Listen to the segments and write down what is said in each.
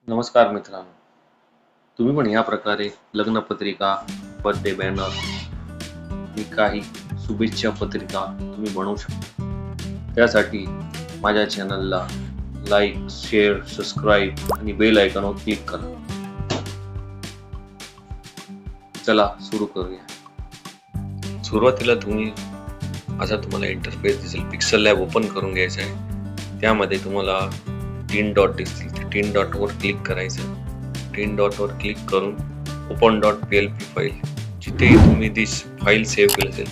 नमस्कार मित्रांनो, तुम्ही पण या प्रकारे लग्नपत्रिका, बर्थडे बॅनर आणि काही शुभेच्छा पत्रिका तुम्ही बनवू शकता. त्यासाठी माझ्या चॅनलला लाईक, शेअर, सबस्क्राईब आणि बेल आयकॉनवर क्लिक करा. चला सुरू करूया. सुरुवातीला तुम्हाला इंटरफेस दिसेल. पिक्सल लॅब ओपन करून घ्यायचा आहे. त्यामध्ये तुम्हाला 3 डॉट दिसतील. 3 डॉटवर क्लिक करायचं. 3 डॉटवर क्लिक करून open.plp फाईल, जिथे तुम्ही ती फाईल सेव्ह केली असेल,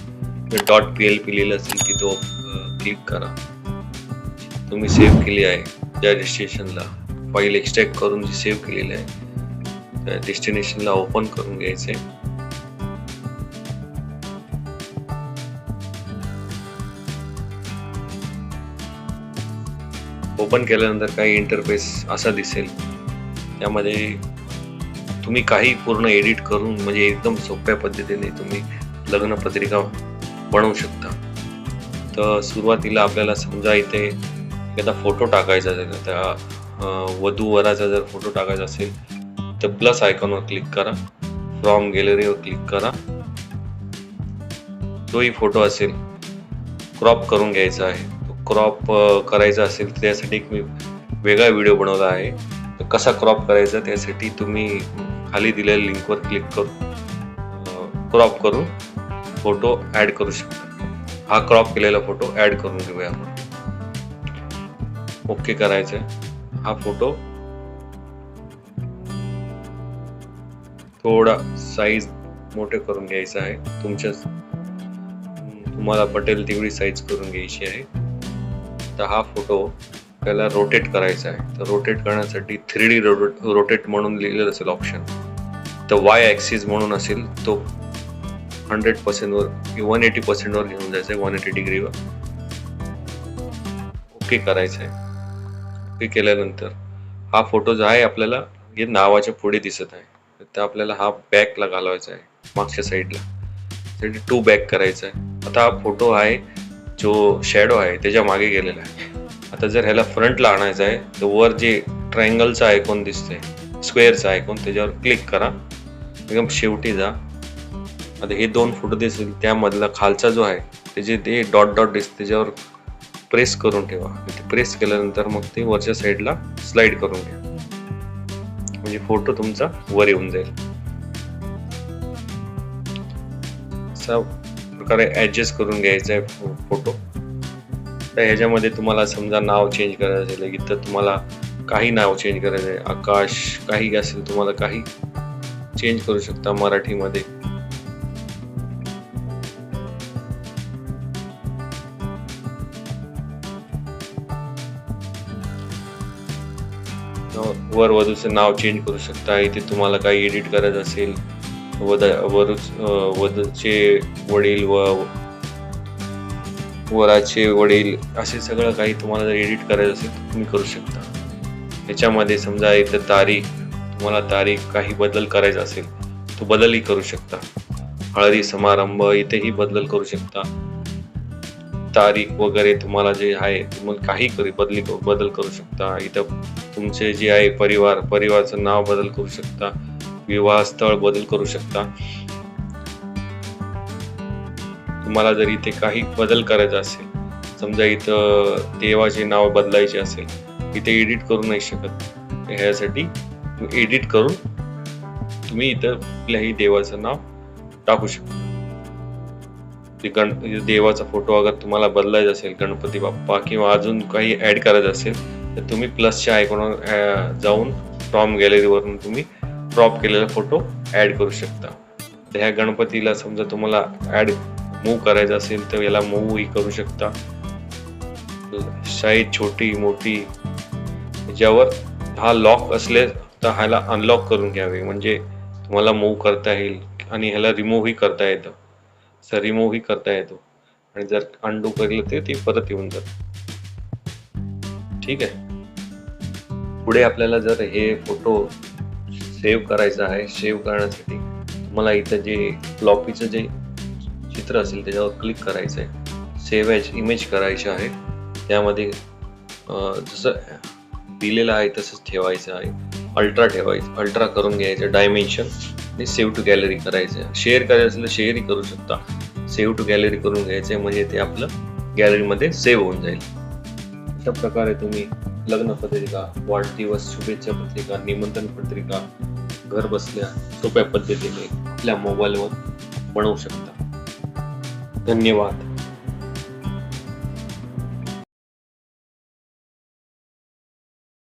.plp लिहिलं असेल तिथं क्लिक करा. तुम्ही सेव्ह केली आहे ज्या डेस्टिनेशनला, फाईल एक्सट्रॅक्ट करून जी सेव्ह केलेली आहे त्या डेस्टिनेशनला ओपन करून घ्यायचे. ओपन केल्यानंतर काही इंटरफेस असा दिसेल. त्यामध्ये तुम्ही काही पूर्ण एडिट करून म्हणजे एकदम सोप्या पद्धतीने तुम्ही लग्नपत्रिका बनवू शकता. तर सुरुवातीला आपल्याला समजा इथे एखादा फोटो टाकायचा असेल, त्या वधू वराचा जर फोटो टाकायचा असेल तर प्लस आयकॉनवर क्लिक करा, फ्रॉम गॅलरीवर क्लिक करा. तोही फोटो असेल क्रॉप करून घ्यायचा आहे. क्रॉप करायचा असेल तर त्यासाठी एक मी वेगळा व्हिडिओ बनवला आहे. तर कसा क्रॉप करायचा त्यासाठी तुम्ही खाली दिलेल्या लिंकवर क्लिक करून क्रॉप करून फोटो ॲड करू शकता. हा क्रॉप केलेला फोटो ॲड करून घेऊया आपण. ओके करायचं आहे. हा फोटो थोडा साईज मोठे करून घ्यायचा आहे. तुम्हाला पटेल तेवढी साईज करून घ्यायची आहे. तर हा फोटो आपल्याला रोटेट करायचा आहे. तर रोटेट करण्यासाठी 3D रोटेट म्हणून लिहिलेलं असेल ऑप्शन. तर वाय ॲक्सिस म्हणून असेल तो 100% वर 180% वर घेऊन जायचं आहे, 180 डिग्रीवर. ओके करायचं आहे. ओके केल्यानंतर हा फोटो जो आहे आपल्याला हे नावाच्या पुढे दिसत आहे. तर आपल्याला हा बॅकला घालवायचा आहे, मागच्या साईडला. त्यासाठी 2 बॅक करायचा आहे. आता हा फोटो आहे जो शॅडो आहे त्याच्या मागे गेलेला आहे. आता जर ह्याला फ्रंटला आणायचं आहे तर वर जे ट्रायंगलचा आयकॉन दिसतंय, स्क्वेअरचा आयकॉन, त्याच्यावर क्लिक करा. एकदम शेवटी जा. आता हे 2 फोटो दिसतील, त्यामधला खालचा जो आहे त्याचे ते डॉट डॉट दिसते, त्याच्यावर प्रेस करून ठेवा. ते प्रेस केल्यानंतर मग ते वरच्या साईडला स्लाइड करून घ्या, म्हणजे फोटो तुमचा वर येऊन जाईल. असा प्रकारे ऍडजस्ट करून घ्यायचा आहे फोटो. तर ह्याच्यामध्ये तुम्हाला समजा नाव चेंज करायचं असेल, इथं तुम्हाला काही नाव चेंज करायचं आहे, आकाश काही असेल, तुम्हाला काही चेंज करू शकता मराठीमध्ये. वर वधूचं नाव चेंज करू शकता. इथे तुम्हाला काही एडिट करायचं असेल, वधूचे वडील व वराचे वडील असे सगळं काही तुम्हाला जर एडिट करायचं असेल तर तुम्ही करू शकता. याच्यामध्ये समजा इथं तुम्हाला तारीख काही बदल करायचा असेल तो बदलही करू शकता. हळदी समारंभ इथेही बदल करू शकता. तारीख वगैरे तुम्हाला जे आहे तुम्हाला काही बदल करू शकता. इथं तुमचे जे आहे परिवाराचं नाव बदल करू शकता. विवाह स्थळ बदल करू शकता. तुम्हाला जर इथे काही बदल करायचा असेल, समजा इथं देवाचे नाव बदलायचे असेल, इथे एडिट करू नाही शकत. ह्यासाठी एडिट करून तुम्ही इथं कुठल्याही देवाचं नाव टाकू शकता. देवाचा फोटो अगर तुम्हाला बदलायचा असेल, गणपती बाप्पा किंवा अजून काही ऍड करायचं असेल तर तुम्ही प्लसच्या आयकॉनवर जाऊन फ्रॉम गॅलरीवरून तुम्ही क्रॉप केलेला फोटो ऍड करू शकता. तर ह्या गणपतीला समजा तुम्हाला मूव्ह करायचं असेल तर याला मूव्हही करू शकता. साईज छोटी मोठी, ज्यावर हा लॉक असले तर ह्याला अनलॉक करून घ्यावे, म्हणजे तुम्हाला मूव्ह करता येईल. आणि ह्याला रिमूव्हही करता येतं. रिमूव्हही करता येतो. आणि जर अंडू केलं तर ते परत येऊन जातं. ठीक आहे. पुढे आपल्याला जर हे फोटो सेव्ह करायचा आहे, सेव्ह करण्यासाठी तुम्हाला इथं जे फ्लॉपीचं जे चित्र असेल त्याच्यावर क्लिक करायचं आहे. सेव्ह ॲज इमेज करायचे आहे. त्यामध्ये जसं दिलेलं आहे तसंच ठेवायचं आहे. अल्ट्रा ठेवायचं, अल्ट्रा करून घ्यायचं डायमेन्शन आणि सेव्ह टू गॅलरी करायचं आहे. शेअर करायचं असेल तर शेअरही करू शकता. सेव्ह टू गॅलरी करून घ्यायचं आहे म्हणजे ते आपलं गॅलरीमध्ये सेव्ह होऊन जाईल. अशा प्रकारे तुम्ही लग्न पत्रिका, वाढदिवस, शुभेच्छा पत्रिका, निमंत्रण पत्रिका घर बसल्या सोप्या पद्धतीने आपल्या मोबाईलवर बनवू शकता. धन्यवाद.